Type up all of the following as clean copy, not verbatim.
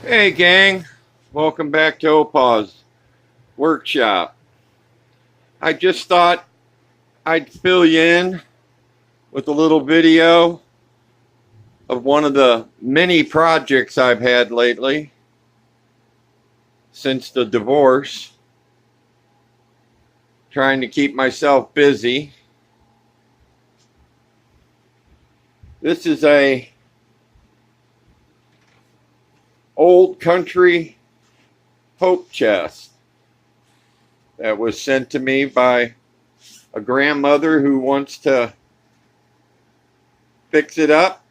Hey gang, welcome back to Opaw's workshop. I just thought I'd fill you in with a little video of one of the many projects I've had lately since the divorce. Trying to keep myself busy. This is a old country hope chest that was sent to me by a grandmother who wants to fix it up,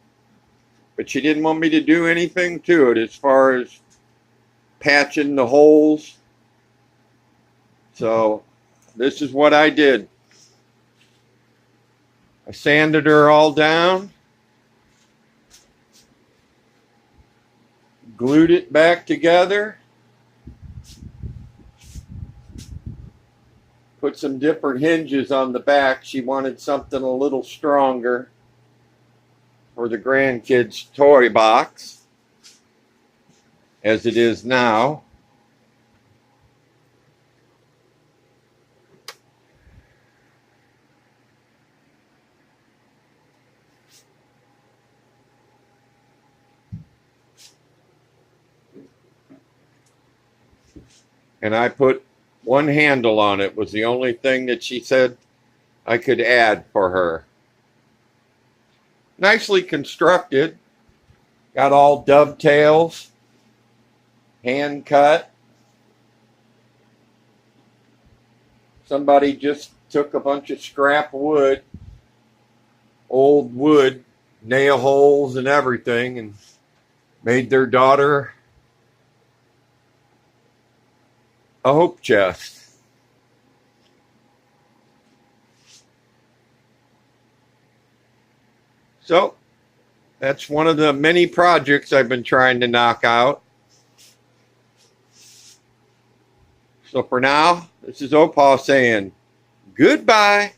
but she didn't want me to do anything to it as far as patching the holes. So this is what I did. I sanded her all down, glued it back together, put some different hinges on the back. She wanted something a little stronger for the grandkids' toy box, as it is now. And I put one handle on it, was the only thing that she said I could add for her. Nicely constructed. Got all dovetails, hand cut. Somebody just took a bunch of scrap wood, old wood, nail holes and everything, and made their daughter a hope chest. So that's one of the many projects I've been trying to knock out. So for now, this is Opaw saying goodbye.